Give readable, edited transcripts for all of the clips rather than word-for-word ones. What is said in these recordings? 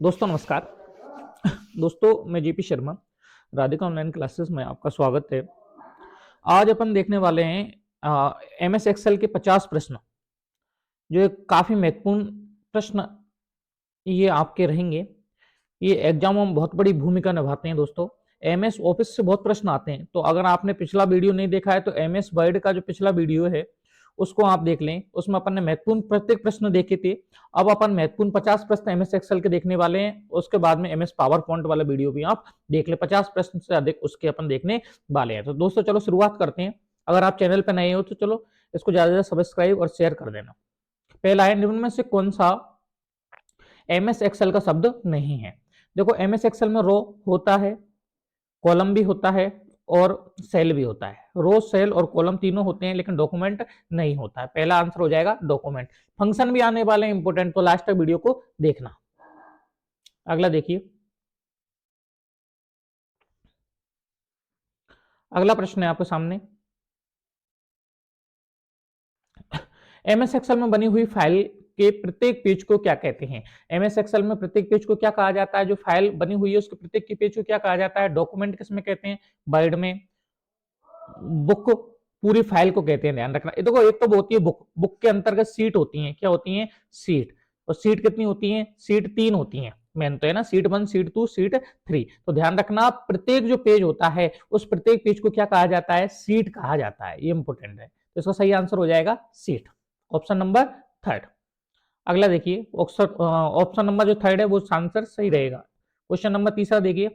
दोस्तों नमस्कार। दोस्तों मैं GP Sharma, Radhika online classes में आपका स्वागत है। आज अपन देखने वाले हैं एमएस एक्सेल के 50 प्रश्न, जो एक काफी महत्वपूर्ण प्रश्न ये आपके रहेंगे। ये एग्जामों में बहुत बड़ी भूमिका निभाते हैं दोस्तों। एमएस ऑफिस से बहुत प्रश्न आते हैं, तो अगर आपने पिछला वीडियो नहीं देखा है तो एमएस वर्ड का जो पिछला वीडियो है उसको आप देख लें। उसमें अपन ने महत्वपूर्ण प्रत्येक प्रश्न देखे थे। अब अपन महत्वपूर्ण 50 प्रश्न एमएस एक्सेल के देखने वाले हैं। उसके बाद में एमएस पावर पॉइंट वाला वीडियो भी आप देख ले। 50 प्रश्न से अधिक उसके अपन देखने वाले हैं। तो दोस्तों चलो शुरुआत करते हैं। अगर आप चैनल पर नए हो तो चलो इसको ज्यादा से ज्यादा सब्सक्राइब और शेयर कर देना। पहला है, निम्न में से कौन सा एमएस एक्सेल का शब्द नहीं है? देखो, एमएस एक्सेल में रो होता है, कॉलम भी होता है और सेल भी होता है। रो, सेल और कॉलम तीनों होते हैं, लेकिन डॉक्यूमेंट नहीं होता है। पहला आंसर हो जाएगा डॉक्यूमेंट। फंक्शन भी आने वाले हैं इंपोर्टेंट, तो लास्ट तक वीडियो को देखना। अगला देखिए, अगला प्रश्न है आपके सामने। एमएस एक्सेल में बनी हुई फाइल के प्रत्येक पेज को क्या कहते हैं? एमएस एक्सेल में प्रत्येक पेज को क्या कहा जाता है? जो फाइल बनी हुई है उसके प्रत्येक के पेज को क्या कहा जाता है? डॉक्यूमेंट किसमें कहते हैं? वर्ड में। बुक पूरी फाइल को कहते हैं, ध्यान रखना। ये देखो, एक तो होती है बुक। बुक के अंतर्गत सीट होती हैं। क्या होती हैं? सीट। और सीट कितनी होती हैं? सीट 3 होती हैं। मेन तो है ना, सीट 1, सीट 2, सीट 3। तो ध्यान रखना, प्रत्येक जो पेज होता है उस प्रत्येक पेज को क्या कहा जाता है? सीट कहा जाता है। ये इंपोर्टेंट है। तो इसका सही आंसर हो जाएगा सीट, ऑप्शन नंबर थर्ड। अगला देखिए, ऑप्शन नंबर जो थर्ड है वो आंसर सही रहेगा। क्वेश्चन नंबर तीसरा देखिए,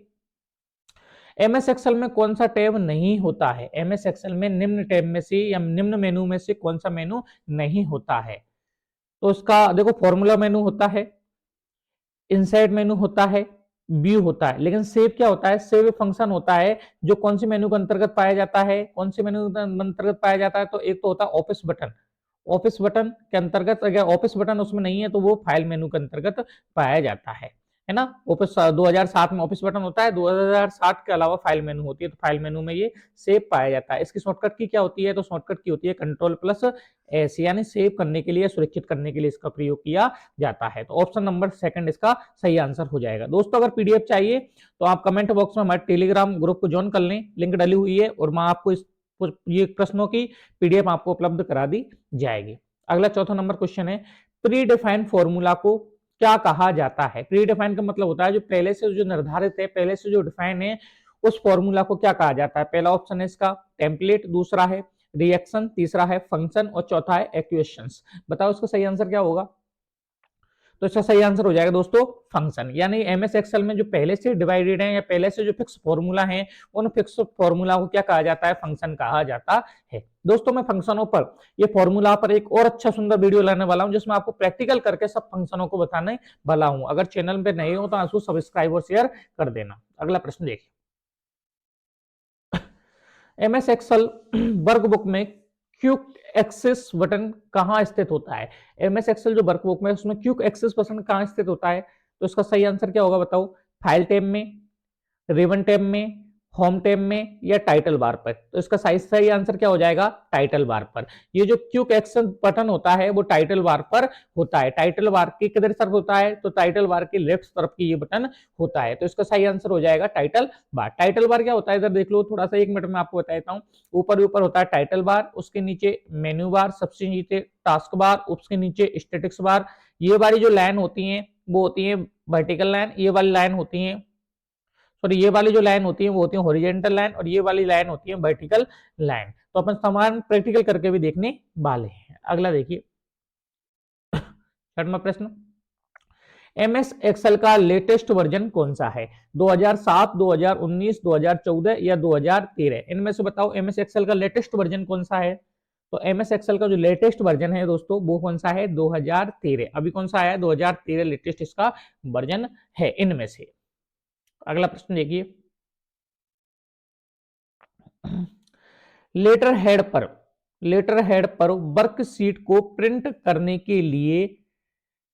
एमएस एक्सेल में कौन सा टैब नहीं होता है? एमएस एक्सेल में निम्न टैब में से या निम्न मेनू में से कौन सा मेनू नहीं होता है? तो इसका देखो, फॉर्मूला मेनू होता है, इनसाइड मेनू होता है, व्यू होता है। लेकिन सेव क्या होता है? सेव फंक्शन होता है, जो कौन सी मेनू के अंतर्गत पाया जाता है? कौन सी मेनू के अंतर्गत पाया जाता है? तो एक तो होता है ऑफिस बटन। ऑफिस बटन के अंतर्गत, अगर ऑफिस बटन उसमें नहीं है तो वो फाइल मेनू के अंतर्गत पाया जाता है ना। ऑफिस 2007 में ऑफिस बटन होता है, 2007 के अलावा फाइल मेनू होती है, तो फाइल मेनू में ये सेव पाया जाता है। इसकी शॉर्टकट की क्या होती है? तो शॉर्टकट की होती है कंट्रोल प्लस एस, यानी सेव करने के लिए, सुरक्षित करने के लिए इसका प्रयोग किया जाता है। तो ऑप्शन नंबर सेकंड इसका सही आंसर हो जाएगा। दोस्तों, अगर पीडीएफ चाहिए तो आप कमेंट बॉक्स में हमारे टेलीग्राम ग्रुप को ज्वाइन कर लें, लिंक डाली हुई है, और मैं आपको इस ये प्रश्नों की पीडीएफ आपको उपलब्ध करा दी जाएगी। अगला चौथा नंबर क्वेश्चन है, प्री डिफाइंड फॉर्मूला को क्या कहा जाता है? प्री डिफाइंड का मतलब होता है जो पहले से जो निर्धारित है, पहले से जो डिफाइन है, उस फॉर्मूला को क्या कहा जाता है? पहला ऑप्शन है इसका टेम्पलेट, दूसरा है रिएक्शन, तीसरा है फंक्शन और चौथा है इक्वेशंस। बताओ इसका सही आंसर क्या होगा? तो इसका सही आंसर हो जाएगा दोस्तों फंक्शन। यानी एमएस एक्सेल में जो पहले से डिवाइडेड है या पहले से जो फिक्स फॉर्मूला है, उन फिक्स फॉर्मूला को क्या कहा जाता है? फंक्शन कहा जाता है। दोस्तों, मैं फंक्शनों पर, ये फॉर्मूला पर एक और अच्छा सुंदर वीडियो लाने वाला हूं, जिसमें आपको प्रैक्टिकल करके सब फंक्शनों को बताने वाला हूं। अगर चैनल पे नए हो तो आपको सब्सक्राइब और शेयर कर देना। अगला प्रश्न देखिए, एमएस एक्सेल वर्कबुक में क्विक एक्सेस बटन कहां स्थित होता है? एमएस एक्सेल जो वर्कबुक में उसमें क्विक एक्सेस बटन कहां स्थित होता है? तो इसका सही आंसर क्या होगा बताओ? फाइल टैब में, रिबन टैब में, होम टैब में या टाइटल बार पर? तो इसका सही आंसर क्या हो जाएगा? टाइटल बार पर। ये जो क्विक एक्शन बटन होता है वो टाइटल बार पर होता है। टाइटल बार के किधर तरफ होता है? तो टाइटल बार के लेफ्ट तरफ की ये बटन होता है। तो इसका सही आंसर हो जाएगा टाइटल बार। टाइटल बार क्या होता है? इधर देख लो थोड़ा सा, 1 मिनट में आपको बता देता हूँ। ऊपर ऊपर होता है टाइटल बार, उसके नीचे मेन्यू बार, सबसे नीचे टास्क बार, उसके नीचे स्टेटिक्स बार। ये वाली जो लाइन होती है वो होती है वर्टिकल लाइन, ये वाली लाइन होती है, सॉरी, ये वाली जो लाइन होती है वो होती है हॉरिजॉन्टल लाइन, और ये वाली लाइन होती है वर्टिकल लाइन। तो अपन समान प्रैक्टिकल करके भी देखने वाले हैं। अगला देखिए, छठवां प्रश्न, एमएस एक्सेल का लेटेस्ट वर्जन कौन सा है? 2007, 2019, 2014 या 2013? इनमें से बताओ एमएस एक्सेल का लेटेस्ट वर्जन कौन सा है? तो एमएस एक्सेल का जो लेटेस्ट वर्जन है दोस्तों वो कौन सा है? 2013। अभी कौन सा आया? 2013 लेटेस्ट इसका वर्जन है इनमें से। अगला प्रश्न देखिए, लेटर हेड पर, लेटर हेड पर वर्कशीट को प्रिंट करने के लिए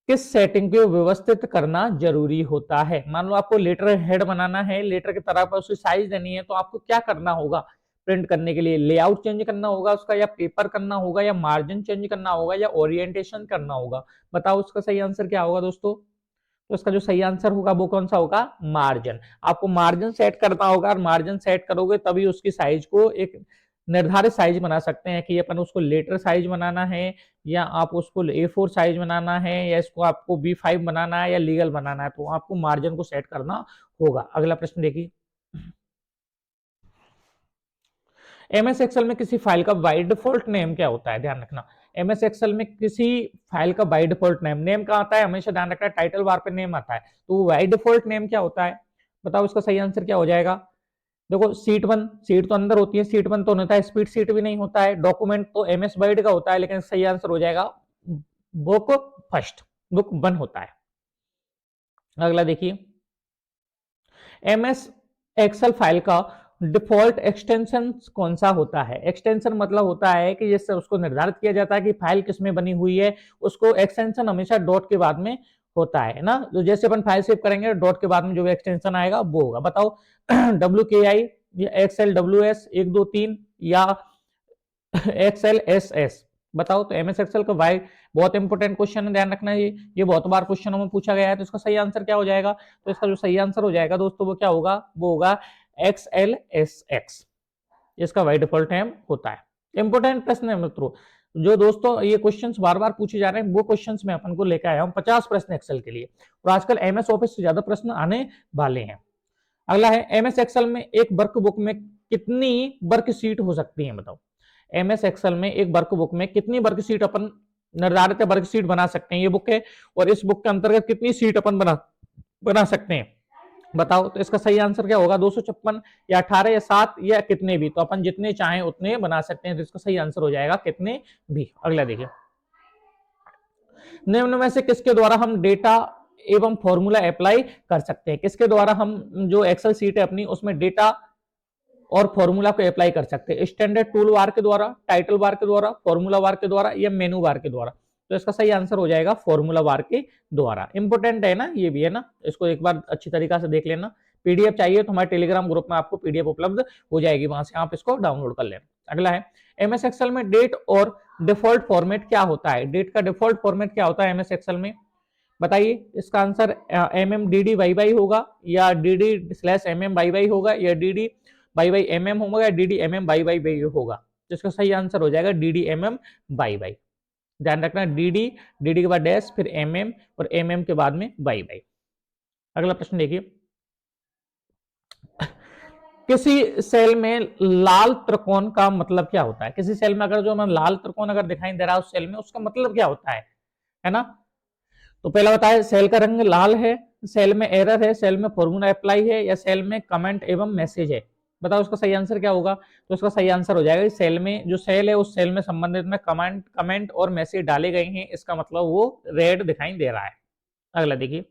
किस सेटिंग को व्यवस्थित करना जरूरी होता है? मान लो आपको लेटर हेड बनाना है, लेटर की तरह पर उसकी साइज देनी है, तो आपको क्या करना होगा? प्रिंट करने के लिए लेआउट चेंज करना होगा उसका, या पेपर करना होगा, या मार्जिन चेंज करना होगा, या ओरिएंटेशन करना होगा? बताओ उसका सही आंसर क्या होगा दोस्तों? तो इसका जो सही आंसर होगा वो कौन सा होगा, मार्जिन। आपको मार्जिन सेट करना होगा, और मार्जिन सेट करोगे तभी उसकी साइज को एक निर्धारित साइज बना सकते हैं कि अपन उसको लेटर साइज बनाना है, या आप उसको A4 साइज बनाना है, या इसको आपको B5 बनाना है, या लीगल बनाना है, तो आपको मार्जिन को सेट करना होगा। अगला प्रश्न देखिए, एमएस एक्सेल में किसी फाइल का बाय डिफॉल्ट नेम क्या होता है, ध्यान रखना। एमएस एक्सेल में किसी फाइल का बाय डिफॉल्ट नेम, नेम क्या आता है, हमेशा ध्यान रखना, टाइटल बार पे नेम आता है, तो बाय डिफॉल्ट नेम क्या होता है, बताओ इसका सही आंसर क्या हो जाएगा। देखो सीट 1, सीट तो अंदर होती है, सीट 1 तो नहीं होता है, स्पीड सीट भी नहीं होता है, डॉक्यूमेंट तो एमएस वर्ड का होता है, लेकिन सही आंसर हो जाएगा बुक फर्स्ट, बुक 1 होता है। अगला देखिए, एमएस एक्सेल फाइल का डिफॉल्ट एक्सटेंशन कौन सा होता है। एक्सटेंशन मतलब होता है कि जिससे उसको निर्धारित किया जाता है कि फाइल किसमें बनी हुई है, उसको एक्सटेंशन हमेशा डॉट के बाद में होता है ना। तो जैसे अपन फाइल सेव करेंगे डॉट के बाद में जो भी एक्सटेंशन आएगा वो होगा। बताओ WKI या XLWS 1 2 3 या XLSS, बताओ। तो एमएस एक्सेल का वाई बहुत इंपॉर्टेंट क्वेश्चन है, ध्यान रखना, ये बहुत बार क्वेश्चनों में पूछा गया है। तो इसका सही आंसर क्या हो जाएगा, तो इसका जो सही आंसर हो जाएगा दोस्तों वो क्या होगा, वो होगा XLSX, इसका बाय डिफॉल्ट नेम होता है। इंपॉर्टेंट प्रश्न है मित्रों, जो दोस्तों ये क्वेश्चंस बार बार पूछे जा रहे हैं वो क्वेश्चंस मैं अपन को लेकर आया हूं, 50 प्रश्न एक्सेल के लिए, और आजकल एमएस ऑफिस से ज्यादा प्रश्न आने वाले हैं। अगला है, एमएस एक्सेल में एक वर्कबुक में कितनी वर्क शीट हो सकती है, बताओ। एमएस एक्सेल में एक वर्कबुक में कितनी वर्क शीट अपन निर्धारित वर्क शीट बना सकते हैं, ये बुक है, और इस बुक के अंतर्गत कितनी शीट अपन बना सकते हैं, बताओ। तो इसका सही आंसर क्या होगा, 256 या 18 या 7 या कितने भी, तो अपन जितने चाहें उतने बना सकते हैं, तो इसका सही आंसर हो जाएगा कितने भी। अगला देखिए, निम्न में से किसके द्वारा हम डेटा एवं फॉर्मूला अप्लाई कर सकते हैं, किसके द्वारा हम जो एक्सेल सीट है अपनी उसमें डेटा और फॉर्मूला को अप्लाई कर सकते हैं, स्टैंडर्ड टूल बार के द्वारा, टाइटल बार के द्वारा, फॉर्मूला बार के द्वारा, या मेनू बार के द्वारा। तो इसका सही आंसर हो जाएगा फॉर्मूला बार के द्वारा। इंपोर्टेंट है ना, ये भी है ना, इसको एक बार अच्छी तरीका से देख लेना। पीडीएफ चाहिए तो हमारे टेलीग्राम ग्रुप में आपको पीडीएफ उपलब्ध हो जाएगी, वहां से आप इसको डाउनलोड कर लेना। अगला है, एमएस एक्सेल में डेट और डिफॉल्ट फॉर्मेट क्या होता है, डेट का डिफॉल्ट फॉर्मेट क्या होता है एमएस एक्सेल में, बताइए। इसका आंसर MMDDYY होगा, या DD/MMYY होगा, या DD/MM होगा, या DD/MM/YY होगा। तो इसका सही आंसर हो जाएगा DD/MM/YY। ध्यान रखना, DD के बाद डैश, फिर MM, और MM के बाद में YY। अगला प्रश्न देखिए, किसी सेल में लाल त्रिकोण का मतलब क्या होता है, किसी सेल में अगर जो हमें लाल त्रिकोण अगर दिखाई दे रहा है उस सेल में, उसका मतलब क्या होता है ना। तो पहला बताया, सेल का रंग लाल है, सेल में एरर है, सेल में फॉर्मूला अप्लाई है, या सेल में कमेंट एवं मैसेज है, बताओ उसका सही आंसर क्या होगा। तो इसका सही आंसर हो जाएगा, सेल में जो सेल है उस सेल में संबंधित में कमेंट और मैसेज डाले गए हैं, इसका मतलब वो रेड दिखाई दे रहा है। अगला देखिए,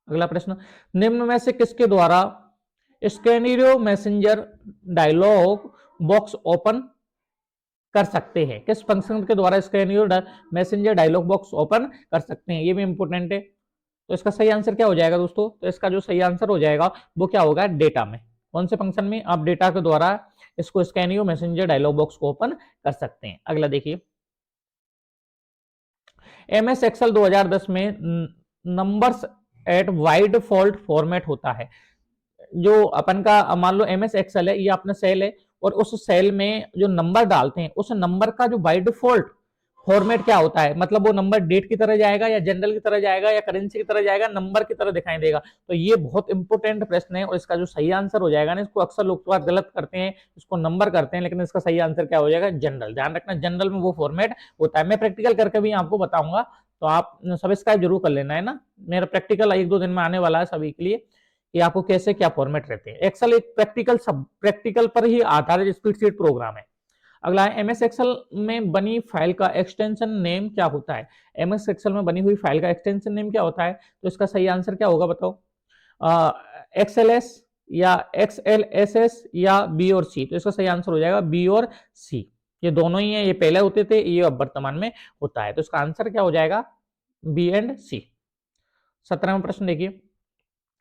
अगला प्रश्न, निम्न में से किसके द्वारा स्कैनियो मैसेंजर डायलॉग बॉक्स ओपन कर सकते हैं, किस फंक्शन के द्वारा स्कैनियो मैसेंजर डायलॉग बॉक्स ओपन कर सकते हैं, ये भी इंपोर्टेंट है। तो इसका सही आंसर क्या हो जाएगा दोस्तों, तो इसका जो सही आंसर हो जाएगा वो क्या होगा, डेटा में। कौन से फंक्शन में, आप डेटा के द्वारा इसको स्कैनियो मैसेंजर डायलॉग बॉक्स को ओपन कर सकते हैं। अगला देखिए, एमएस एक्सेल 2010 में नंबर्स एट वाइड फॉल्ट फॉर्मेट होता है। जो अपन का मान लो एमएस एक्सेल है, ये अपना सेल है, और उस सेल में जो नंबर डालते हैं उस नंबर का जो बाय डिफॉल्ट फॉर्मेट क्या होता है, मतलब वो नंबर डेट की तरह जाएगा, या जनरल की तरह जाएगा, या करेंसी की तरह जाएगा, नंबर की तरह दिखाई देगा। तो ये बहुत इंपॉर्टेंट प्रश्न है, और इसका जो सही आंसर हो जाएगा ना, इसको अक्सर लोग गलत करते हैं, इसको नंबर करते हैं, लेकिन इसका सही आंसर क्या हो जाएगा, जनरल। ध्यान रखना, जनरल में वो फॉर्मेट होता है। मैं प्रैक्टिकल करके भी आपको बताऊंगा, तो आप सब्सक्राइब जरूर कर लेना है ना, मेरा प्रैक्टिकल 1-2 दिन में आने वाला है सभी के लिए, कि आपको कैसे क्या फॉर्मेट रहते हैं। एक्सेल एक प्रैक्टिकल पर ही आधारित स्प्रेडशीट प्रोग्राम है। अगला है, एमएस एक्सेल में बनी फाइल का एक्सटेंशन नेम क्या होता है, एमएस एक्सेल में बनी हुई फाइल का एक्सटेंशन नेम क्या होता है। तो इसका सही आंसर क्या होगा, बताओ। XLS या XLSS या B और C, तो इसका सही आंसर हो जाएगा B और C। ये दोनों ही है, ये पहले होते थे, ये अब वर्तमान में होता है। तो इसका आंसर क्या हो जाएगा, B एंड C। 17वां प्रश्न देखिए,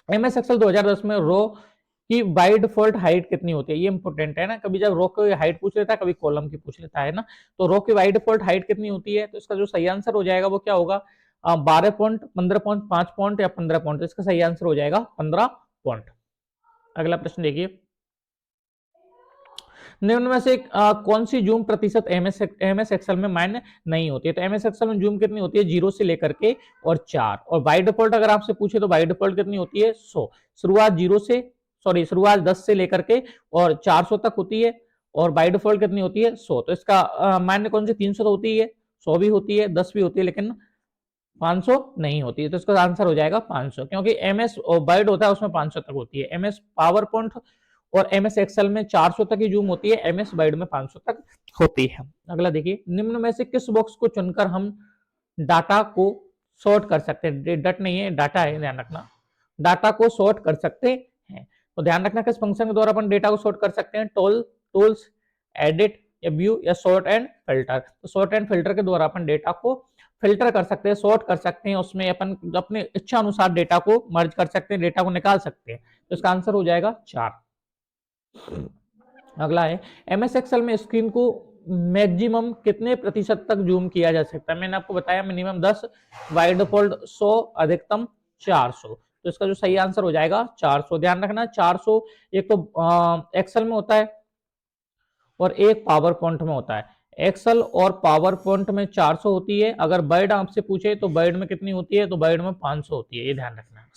एमएस एक्सेल 2010 में रो की बाय डिफॉल्ट हाइट कितनी होती है, ये इंपॉर्टेंट है ना, कभी जब रो की हाइट पूछ लेता है, कभी कॉलम की पूछ लेता है ना। तो रो की बाय डिफॉल्ट हाइट कितनी होती है, तो इसका जो सही आंसर हो जाएगा वो क्या होगा, 12 पॉइंट, 15 पॉइंट, 5 पॉइंट या 15 पॉइंट? तो इसका सही आंसर हो जाएगा 15 पॉइंट। अगला प्रश्न देखिए, निम्न में से कौन सी जूम प्रतिशत एमएस एक्सेल में मान्य नहीं होती है? तो एमएस एक्सेल में जूम कितनी होती है? 0 से लेकर के और 4। और बाय डिफॉल्ट अगर आपसे पूछे तो बाय डिफॉल्ट कितनी होती है? 100। शुरुआत 0 से, सॉरी शुरुआत 10 से लेकर के और 400 तक होती है, और बाय डिफॉल्ट कितनी होती है? 100। तो इसका मान्य कौन सी? 300 तो होती है, 100 भी होती है, 10 भी होती है, लेकिन 500 नहीं होती है। तो इसका आंसर हो जाएगा 500, क्योंकि एमएस वर्ड होता है उसमें 500 तक होती है। एमएस पावर पॉइंट और एमएस एक्सेल में 400 तक की जूम होती है, एमएस वर्ड में 500 तक होती है। अगला देखिए, निम्न में से किस बॉक्स को चुनकर हम डाटा को सॉर्ट कर सकते हैं? डट नहीं है, डाटा है, ध्यान रखना। डाटा को सॉर्ट कर सकते हैं, तो ध्यान रखना किस फंक्शन के द्वारा अपन डेटा को सॉर्ट कर सकते हैं? टूल्स, एडिट या व्यू या सॉर्ट एंड फिल्टर। तो सॉर्ट एंड फिल्टर के द्वारा अपन डेटा को फिल्टर कर सकते हैं, सॉर्ट कर सकते हैं, उसमें अपन अपने इच्छा अनुसार डेटा को मर्ज कर सकते हैं, डेटा को निकाल सकते हैं। तो इसका आंसर हो जाएगा 4। अगला है, एमएस एक्सेल में स्क्रीन को मैक्सिमम कितने प्रतिशत तक जूम किया जा सकता है? मैंने आपको बताया मिनिमम 10, बाय डिफॉल्ट 100, अधिकतम 400। तो इसका जो सही आंसर हो जाएगा 400। ध्यान रखना 400 एक तो एक्सेल में होता है और एक पावर पॉइंट में होता है। एक्सेल और पावर पॉइंट में 400 होती है। अगर वर्ड आपसे पूछे तो वर्ड में कितनी होती है? तो वर्ड में 500 होती है, ये ध्यान रखना है।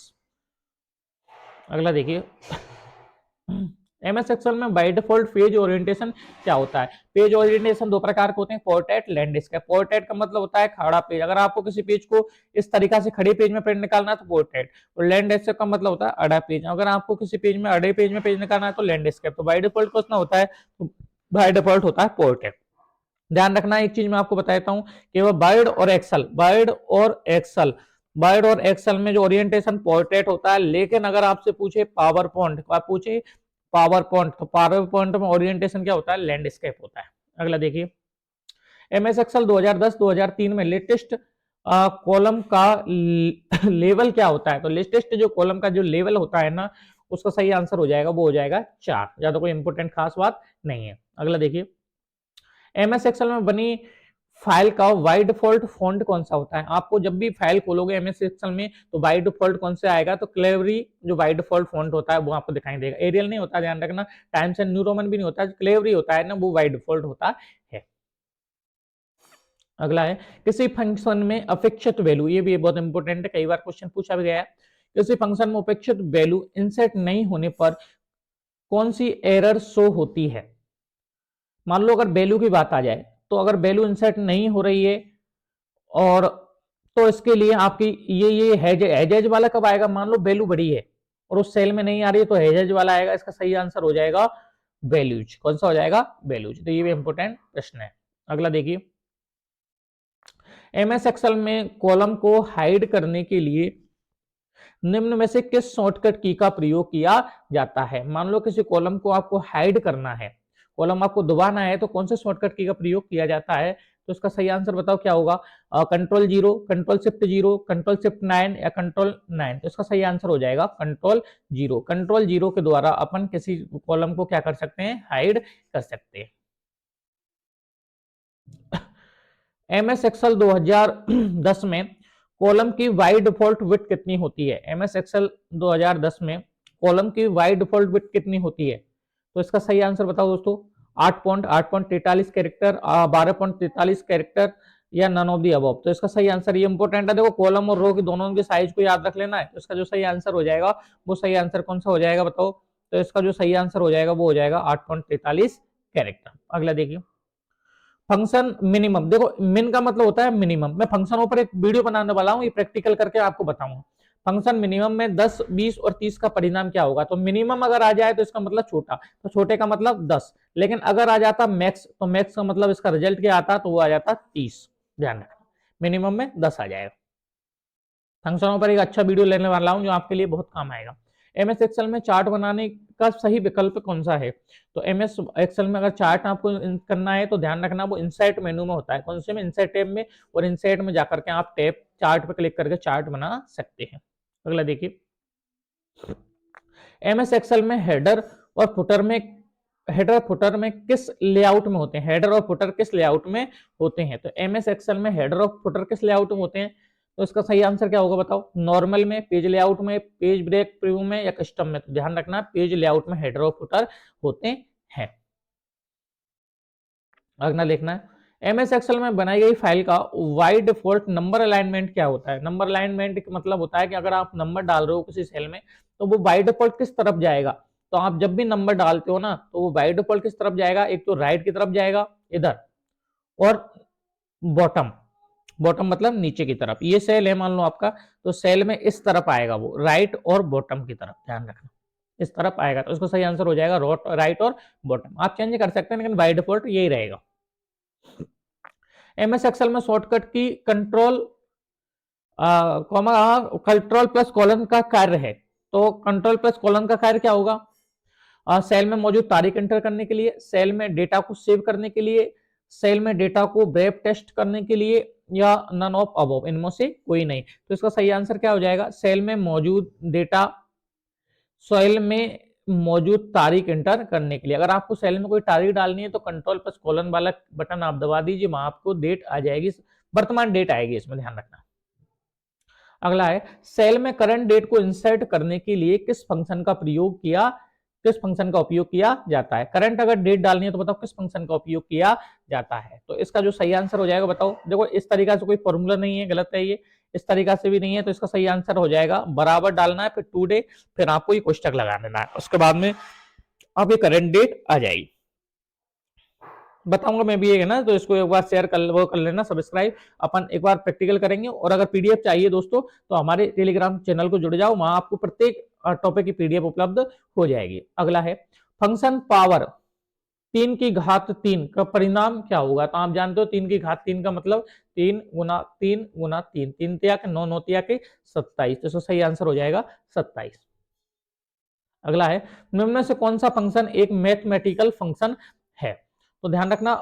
अगला देखिए, एमएस एक्सेल में बाय डिफॉल्ट पेज ओरिएंटेशन क्या होता है? पेज ओरिएंटेशन दो प्रकार के होते हैं, पोर्ट्रेट, लैंडस्केप। पोर्ट्रेट का मतलब होता है खड़ा पेज। अगर आपको किसी पेज को इस तरीका से खड़े पेज में प्रिंट निकालना है तो पोर्ट्रेट, और लैंडस्केप का मतलब होता है अड़ा पेज। अगर आपको किसी पेज में अड़े पेज में पेज निकालना है तो लैंडस्केप। तो बाय डिफॉल्ट क्वेश्चन होता है, तो बाय डिफॉल्ट होता है पोर्ट्रेट। ध्यान रखना एक चीज मैं आपको बताता हूं, केवल वर्ड और एक्सेल, वर्ड और एक्सेल में जो ओरिएंटेशन पोर्ट्रेट होता है, लेकिन अगर आपसे पूछे पावर पॉइंट, तो पावर पॉइंट में ओरिएंटेशन क्या होता है? लैंडस्केप होता है। अगला देखिए, एमएस एक्सेल 2010-2003 में लेटेस्ट कॉलम का लेवल क्या होता है? तो लेटेस्ट जो कॉलम का जो लेवल होता है ना, उसका सही आंसर हो जाएगा, वो हो जाएगा 4। ज्यादा कोई इंपोर्टेंट खास बात नहीं है। अगला देखिए, एमएस एक्सेल में बनी फाइल का बाय डिफॉल्ट फॉन्ट कौन सा होता है? आपको जब भी फाइल खोलोगे एमएस एक्सेल में तो बाय डिफॉल्ट कौन से आएगा? तो क्लेवरी जो बाय डिफॉल्ट फॉन्ट होता है वो आपको दिखाई देगा। एरियल नहीं होता, ध्यान रखना। टाइम्स एंड न्यू रोमन भी नहीं होता, क्लेवरी होता है ना, वो बाय डिफॉल्ट होता है। अगला है, किसी फंक्शन में अपेक्षित वैल्यू, ये भी बहुत इंपॉर्टेंट है, कई बार क्वेश्चन पूछा भी गया है। किसी फंक्शन में अपेक्षित वैल्यू इंसर्ट नहीं होने पर कौन सी एरर शो होती है? मान लो अगर वैल्यू की बात आ जाए, तो अगर वैल्यू इंसर्ट नहीं हो रही है, और तो इसके लिए आपकी ये हेजेज वाला कब आएगा? मान लो वैल्यू बड़ी है और उस सेल में नहीं आ रही है, तो हेजेज वाला आएगा। इसका सही आंसर हो जाएगा वैल्यूज। कौन सा हो जाएगा? वैल्यूज। तो ये भी इंपोर्टेंट प्रश्न है। अगला देखिए, एमएस एक्सेल में कॉलम को हाइड करने के लिए निम्न में से किस शॉर्टकट की का प्रयोग किया जाता है? मान लो किसी कॉलम को आपको हाइड करना है, कॉलम आपको दबाना है, तो कौन से शॉर्टकट की का प्रयोग किया जाता है? तो इसका सही आंसर बताओ क्या होगा? Control 0, control shift 0, control shift 9 या कंट्रोल 9। तो इसका सही आंसर हो जाएगा कंट्रोल 0। कंट्रोल 0 के द्वारा अपन किसी कॉलम को क्या कर सकते हैं? हाइड कर सकते हैं। एमएस एक्सेल 2010 में कॉलम की वाई डिफॉल्ट विड्थ कितनी होती है? एमएस एक्सेल 2010 में कॉलम की वाई डिफॉल्ट विड्थ कितनी होती है? तो इसका सही आंसर बताओ दोस्तों। 8.43 कैरेक्टर, 12.43 कैरेक्टर, या नन ऑफ दी अबव। तो इसका सही आंसर, ये इंपॉर्टेंट है, देखो कॉलम और रो की दोनों के साइज को याद रख लेना है। तो इसका जो सही आंसर हो जाएगा, वो सही आंसर कौन सा हो जाएगा बताओ? तो इसका जो सही आंसर हो जाएगा वो हो जाएगा 8.43 कैरेक्टर। अगला देखिए, फंक्शन मिनिमम, देखो मिन का मतलब होता है मिनिमम। मैं फंक्शनों पर एक वीडियो बनाने वाला हूं, ये प्रैक्टिकल करके आपको बताऊंगा। फंक्शन मिनिमम में 10, 20 और 30 का परिणाम क्या होगा? तो मिनिमम अगर आ जाए तो इसका मतलब छोटा, तो छोटे का मतलब 10। लेकिन अगर आ जाता मैक्स, तो मैक्स का मतलब इसका रिजल्ट क्या आता? तो वो आ जाता 30। ध्यान रखना, मिनिमम में 10 आ जाएगा। फंक्शनों पर एक अच्छा वीडियो लेने वाला हूं जो आपके लिए बहुत काम आएगा। एमएस एक्सेल में चार्ट बनाने का सही विकल्प कौन सा है? तो एमएस एक्सेल में अगर चार्ट आपको करना है तो ध्यान रखना वो इंसर्ट मेनू में होता है। कौन से में? इंसर्ट टैब में। और इंसर्ट में जाकर के आप टैब चार्ट पर क्लिक करके चार्ट बना सकते हैं। अगला देखिए, एमएस एक्सेल में हेडर और फुटर में किस लेआउट में होते हैं? हेडर और फुटर किस लेआउट में होते हैं? तो एमएस एक्सेल में हेडर और फुटर किस लेआउट में होते हैं? तो इसका सही आंसर क्या होगा बताओ? नॉर्मल में, पेज लेआउट में, पेज ब्रेक प्रीव्यू में या कस्टम में? तो ध्यान रखना पेज लेआउट में हेडर और फुटर होते हैं। अगला देखना है, एमएस एक्सेल में बनाई गई फाइल का बाय डिफॉल्ट नंबर अलाइनमेंट क्या होता है? नंबर अलाइनमेंट का मतलब होता है कि अगर आप नंबर डाल रहे हो किसी सेल में तो वो बाय डिफॉल्ट किस तरफ जाएगा? तो आप जब भी नंबर डालते हो ना तो वो बाय डिफॉल्ट किस तरफ जाएगा? एक तो राइट की तरफ जाएगा इधर, और बॉटम, बॉटम मतलब नीचे की तरफ। ये सेल है मान लो आपका, तो सेल में इस तरफ आएगा वो, राइट और बॉटम की तरफ, ध्यान रखना इस तरफ आएगा। तो इसको सही आंसर हो जाएगा राइट और बॉटम। आप चेंज कर सकते हैं लेकिन बाय डिफॉल्ट यही रहेगा। एमएस एक्सेल में शॉर्टकट की कंट्रोल कंट्रोल प्लस कॉलन का कार्य है। तो कंट्रोल प्लस कॉलन का कार्य क्या होगा? सेल में मौजूद तारीख एंटर करने के लिए, सेल में डेटा को सेव करने के लिए, सेल में डेटा को वेब टेस्ट करने के लिए, या नन ऑफ अबव, इनमें से कोई नहीं। तो इसका सही आंसर क्या हो जाएगा? सेल में मौजूद डेटा, सेल में मौजूद तारीख एंटर करने के लिए। अगर आपको सेल में कोई तारीख डालनी है तो कंट्रोल प्लस कॉलन वाला बटन आप दबा दीजिए, वहां आपको डेट आ जाएगी, वर्तमान डेट आएगी, इसमें ध्यान रखना। अगला है, सेल में करंट डेट को इंसर्ट करने के लिए किस फंक्शन का उपयोग किया जाता है? करंट अगर डेट डालनी है तो बताओ किस फंक्शन का उपयोग किया जाता है? तो इसका जो सही आंसर हो जाएगा बताओ। देखो इस तरीका से कोई फॉर्मूला नहीं है, गलत है ये, इस तरीका से भी नहीं है। तो इसका सही आंसर हो जाएगा बराबर डालना है, फिर टू डे, फिर आपको ये कोष्टक लगा देना है, उसके बाद में अब ये करंट डेट आ जाएगी। बताऊंगा मैं भी, है ना, तो इसको एक बार शेयर कर लेना, सब्सक्राइब। अपन एक बार प्रैक्टिकल करेंगे। और अगर पीडीएफ चाहिए दोस्तों तो हमारे टेलीग्राम चैनल को जुड़ जाओ, वहां आपको प्रत्येक टॉपिक की पीडीएफ उपलब्ध हो जाएगी। अगला है, फंक्शन पावर 3 की घात 3 का परिणाम क्या होगा? तो आप जानते हो 3 की घात 3 का मतलब 3 गुना 3 गुना 3, 3 तिया के 9, 9 तिया के 27। तो सही आंसर हो जाएगा 27। अगला है, निम्न से कौन सा फंक्शन एक मैथमेटिकल फंक्शन है? तो ध्यान रखना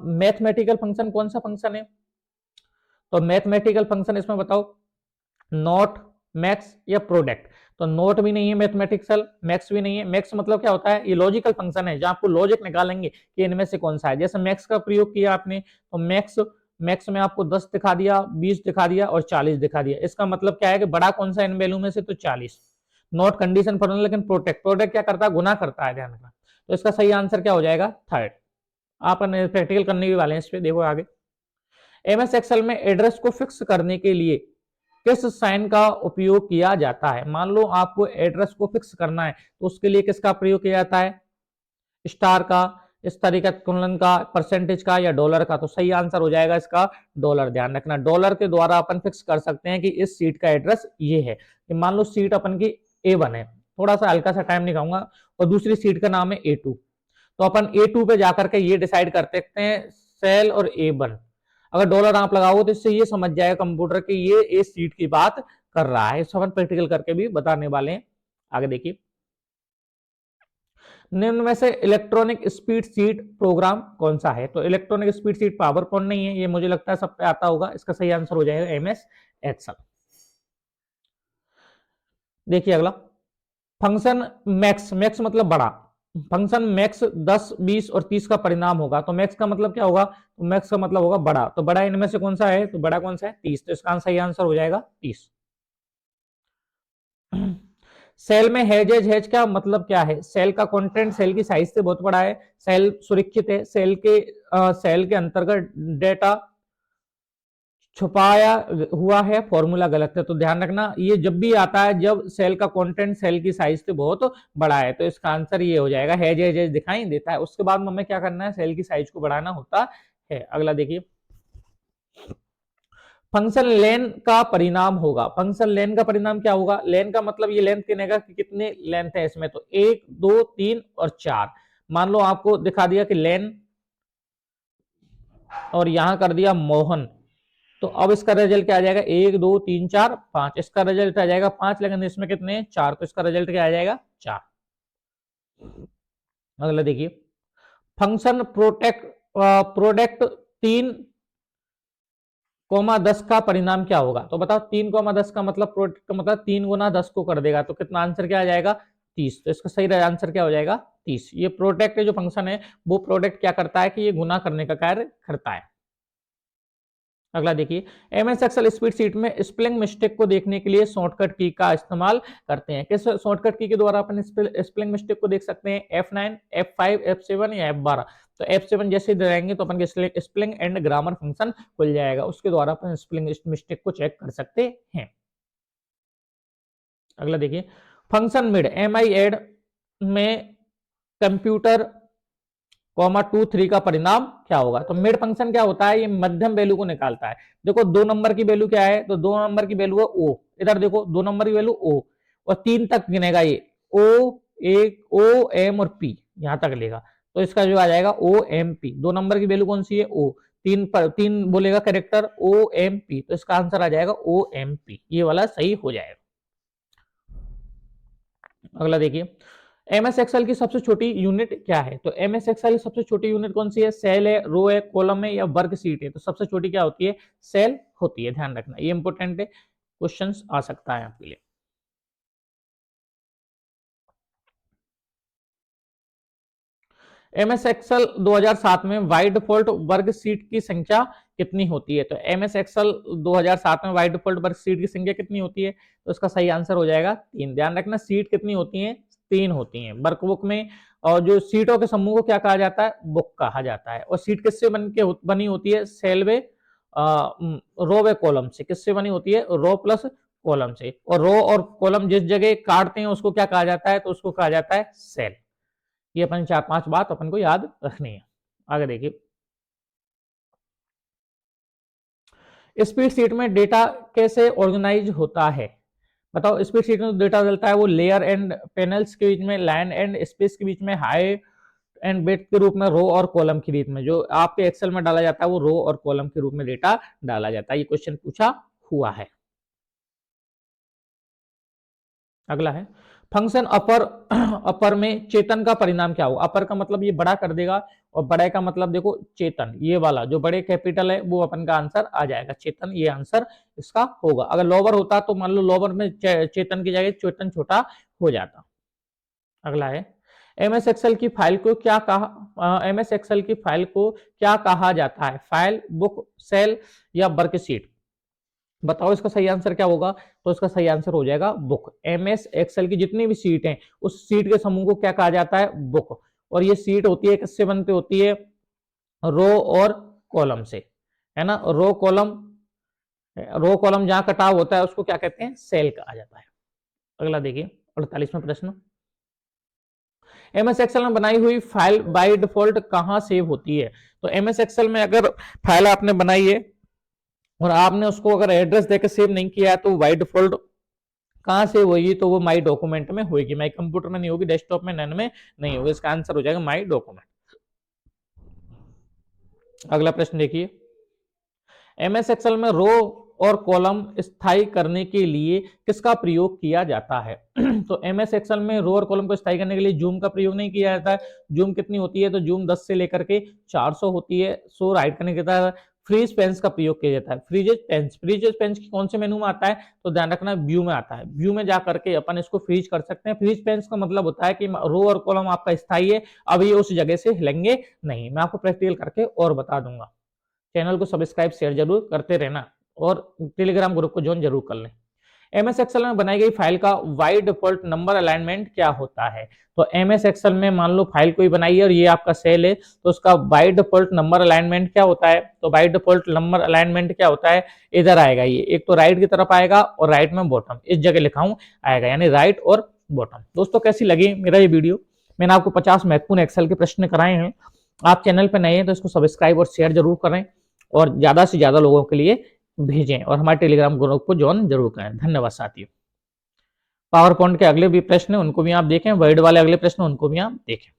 मैथमेटिकल फंक्शन कौन सा फंक्शन है? तो मैथमेटिकल फंक्शन इसमें बताओ, नॉट, मैक्स या प्रोडक्ट? तो नोट भी नहीं है मैथमेटिकल, मैक्स भी नहीं है। मैक्स मतलब क्या होता है? ये लॉजिकल फंक्शन है जहां आपको लॉजिक निकालेंगे कि इनमें से कौन सा है। जैसे मैक्स का प्रयोग किया आपने तो मैक्स, मैक्स में आपको 10 दिखा दिया, 20 दिखा दिया और 40 दिखा दिया। इसका मतलब क्या है कि बड़ा कौन सा इन वैल्यू में से? तो 40। नॉट कंडीशन फॉर, लेकिन प्रोटेक्ट, प्रोटेक्ट क्या करता है? गुना करता है, ध्यान रखना। तो इसका सही आंसर क्या हो जाएगा? थर्ड। आप प्रैक्टिकल करने भी वाले हैं इस पे, देखो आगे। एमएस एक्सेल में एड्रेस को फिक्स करने के लिए किस साइन का उपयोग किया जाता है? मान लो आपको एड्रेस को फिक्स करना है तो उसके लिए किसका प्रयोग किया जाता है? स्टार का, इस तरीके कोलन का, परसेंटेज का, या डॉलर का? तो सही आंसर हो जाएगा इसका डॉलर। ध्यान रखना डॉलर के द्वारा अपन फिक्स कर सकते हैं कि इस सीट का एड्रेस ये है। कि मान लो सीट अपन की A1 है, थोड़ा सा हल्का सा टाइम निकालूंगा, और दूसरी सीट का नाम है A2। तो अपन A2 पे जाकर के ये डिसाइड कर सकते हैं सेल और A1। अगर डॉलर आप लगाओ तो इससे ये समझ जाएगा कंप्यूटर कि ये इस सीट की बात कर रहा है। इसको अपन प्रैक्टिकल करके भी बताने वाले हैं। आगे देखिए, निम्न में से इलेक्ट्रॉनिक स्पीड सीट प्रोग्राम कौन सा है? तो electronic speed seat power point नहीं है, ये मुझे लगता है सब पे आता होगा। इसका सही आंसर हो जाएगा एमएस एक्सेल। देखिए अगला, फंक्शन मैक्स, मैक्स मतलब बड़ा, फंक्शन मैक्स 10, 20 और 30 का परिणाम होगा। तो मैक्स का मतलब क्या होगा? तो मैक्स का मतलब होगा बड़ा। तो बड़ा इनमें से कौन सा है? तो बड़ा कौन सा है? 30। तो इसका सही आंसर हो जाएगा 30। सेल में हेजेज, हेज का मतलब क्या है? सेल का कंटेंट सेल की साइज से बहुत बड़ा है, सेल सुरक्षित है, सेल के अंतर्गत डेटा छुपाया हुआ है, फॉर्मूला गलत है। तो ध्यान रखना ये जब भी आता है जब सेल का कंटेंट सेल की साइज से बहुत बड़ा है। तो इसका आंसर ये हो जाएगा, हेज हेज हेज दिखाई देता है। उसके बाद हमें क्या करना है? सेल की साइज को बढ़ाना होता है। अगला देखिए, फंक्शन लेन का परिणाम होगा। फंक्शन लेन का परिणाम क्या होगा? लेन का मतलब ये लेंथ गिनेगा कि कितने लेंथ है इसमें। तो 1, 2, 3 और 4। मान लो आपको दिखा दिया कि लेन, और यहां कर दिया मोहन। तो अब इसका रिजल्ट क्या आ जाएगा? 1, 2, 3, 4, 5। इसका रिजल्ट आ जाएगा 5, लेकिन इसमें कितने? 4। तो इसका रिजल्ट क्या आ जाएगा? 4। अगला देखिए, फंक्शन प्रोडक्ट 3, 10 का परिणाम क्या होगा? तो बताओ 3, 10 का मतलब प्रोडक्ट का मतलब 3 गुना 10 को कर देगा। तो कितना आंसर क्या आ जाएगा? 30। तो इसका सही आंसर क्या हो जाएगा? 30। ये प्रोडक्ट जो फंक्शन है वो प्रोडक्ट क्या करता है कि ये गुना करने का कार्य करता है। अगला देखिए, एमएस एक्सेल स्प्रेडशीट में स्पेलिंग मिस्टेक को देखने के लिए शॉर्टकट की का इस्तेमाल करते हैं। किस शॉर्टकट की के द्वारा अपन स्पेलिंग मिस्टेक को देख सकते हैं? F9, F5, F7 या F12। तो F7 जैसे दबाएंगे तो अपन के स्पेलिंग एंड ग्रामर फंक्शन खुल जाएगा, उसके द्वारा अपन स्पेलिंग मिस्टेक को चेक कर सकते हैं। अगला देखिए, फंक्शन मिड MIAD में कंप्यूटर कॉमा 2 3 का परिणाम क्या होगा? तो मिड फंक्शन क्या होता है? ये मध्यम वैल्यू को निकालता है। देखो 2 नंबर की वैल्यू क्या है? तो 2 नंबर की वैल्यू है ओ। इधर देखो 2 नंबर की वैल्यू ओ और 3 तक गिनेगा ये ओ, एक ओ एम और पी यहां तक लेगा, तो इसका जो आ जाएगा ओ एम पी। 2 नंबर की वैल्यू कौन सी है? ओ। 3 पर 3 बोलेगा कैरेक्टर ओ एम पी, तो इसका आंसर आ जाएगा ओ एम पी, ये वाला सही हो जाएगा। अगला देखिए, एमएस एक्सेल की सबसे छोटी यूनिट क्या है? तो एमएस एक्सेल की सबसे छोटी यूनिट कौन सी है? सेल है, रो है, कॉलम है या वर्क शीट है? तो सबसे छोटी क्या होती है? सेल होती है, ध्यान रखना, ये इंपॉर्टेंट है, क्वेश्चंस आ सकता है आपके लिए। एमएस एक्सेल 2007 में वाइड डिफॉल्ट वर्ग शीट की संख्या कितनी होती है? तो एमएस एक्सेल 2007 में वाइड डिफॉल्ट वर्ग शीट की संख्या कितनी होती है? तो इसका सही आंसर हो जाएगा 3। ध्यान रखना, सीट कितनी होती है? 3 होती हैं वर्कबुक में। और जो सीटों के समूह को क्या कहा जाता है? बुक कहा जाता है। और सीट किससे बनी होती है? सेल वे रो वे कॉलम से। किससे बनी होती है? रो प्लस कॉलम से। और रो और कॉलम जिस जगह काटते हैं उसको क्या कहा जाता है? तो उसको कहा जाता है सेल। ये अपन 4-5 बात अपन को याद रखनी है। आगे देखिए, स्प्रेडशीट में डेटा कैसे ऑर्गेनाइज होता है? बताओ, स्प्रेडशीट में डेटा डलता है वो लेयर एंड पैनल्स के बीच में, लाइन एंड स्पेस के बीच में, हाइट एंड वेट के रूप में, रो और कॉलम के बीच में। जो आपके एक्सेल में डाला जाता है वो रो और कॉलम के रूप में डेटा डाला जाता है। ये क्वेश्चन पूछा हुआ है। अगला है, फंक्शन अपर अपर में चेतन का परिणाम क्या होगा? अपर का मतलब ये बड़ा कर देगा और बड़े का मतलब देखो चेतन, ये वाला जो बड़े कैपिटल है वो अपन का आंसर आ जाएगा चेतन, ये आंसर इसका होगा। अगर लोअर होता तो मान लो लोअर में चेतन की जगह चेतन छोटा हो जाता। अगला है, एमएस एक्सेल की फाइल को क्या कहा एमएस एक्सेल की फाइल को क्या कहा जाता है? फाइल, बुक, सेल या वर्कशीट? बताओ इसका सही आंसर क्या होगा? तो इसका सही आंसर हो जाएगा बुक। एमएस एक्सेल की जितनी भी सीट हैं उस सीट के समूह को क्या कहा जाता है? बुक। और ये सीट होती है किससे बनती होती है? रो और कॉलम से, है ना। रो कॉलम जहां कटाव होता है उसको क्या कहते हैं? सेल कहा जाता है। अगला देखिए, 48वां प्रश्न, एमएस एक्सेल में बनाई हुई फाइल बाय डिफॉल्ट कहां सेव होती है? तो एमएस एक्सेल में अगर फाइल आपने बनाई है और आपने उसको अगर एड्रेस देकर सेव नहीं किया है तो बाय डिफॉल्ट कहां से होगी? तो वो माई डॉक्यूमेंट में होगी, माई कंप्यूटर में नहीं होगी, डेस्कटॉप में, नन में नहीं होगी। इसका आंसर हो जाएगा माई डॉक्यूमेंट। अगला प्रश्न देखिए, एमएस एक्सेल में रो और कॉलम स्थायी करने के लिए किसका प्रयोग किया जाता है? तो एमएस एक्सेल में रो और कॉलम को स्थायी करने के लिए जूम का प्रयोग नहीं किया जाता है। जूम कितनी होती है? तो जूम 10 से लेकर के 400 होती है। सो राइट करने के बाद फ्रीज पेंस का प्रयोग किया जाता है। फ्रीजेज पेंस की कौन से मेनू में आता है? तो ध्यान रखना, व्यू में आता है। व्यू में जा करके अपन इसको फ्रीज कर सकते हैं। फ्रीज पेंस का मतलब होता है कि रो और कॉलम आपका स्थायी है, अब ये उस जगह से हिलेंगे नहीं। मैं आपको प्रैक्टिकल करके और बता दूंगा। चैनल को सब्सक्राइब शेयर जरूर करते रहना और टेलीग्राम ग्रुप को ज्वाइन जरूर कर लें। एमएस एक्सेल में बनाई गई फाइल का वाइड डिफॉल्ट नंबर अलाइनमेंट क्या होता है? तो एमएस एक्सेल में मान लो फाइल कोई बनाई है और ये आपका सेल है, तो उसका वाइड डिफॉल्ट नंबर अलाइनमेंट क्या होता है? तो वाइड डिफॉल्ट नंबर अलाइनमेंट क्या होता है? इधर आएगा, ये एक तो राइट की तरफ आएगा और राइट में बॉटम, इस जगह लिखा हूं आएगा, यानी राइट और बॉटम। दोस्तों कैसी लगी मेरा ये वीडियो? मैंने आपको 50 महत्वपूर्ण एक्सेल के प्रश्न कराए हैं। आप चैनल पर नए हैं तो इसको सब्सक्राइब और शेयर जरूर करें और ज्यादा से ज्यादा लोगों के लिए भेजें और हमारे टेलीग्राम ग्रुप को ज्वाइन जरूर करें। धन्यवाद साथियों। पावर पॉइंट के अगले भी प्रश्न उनको भी आप देखें, वर्ड वाले अगले प्रश्न उनको भी आप देखें।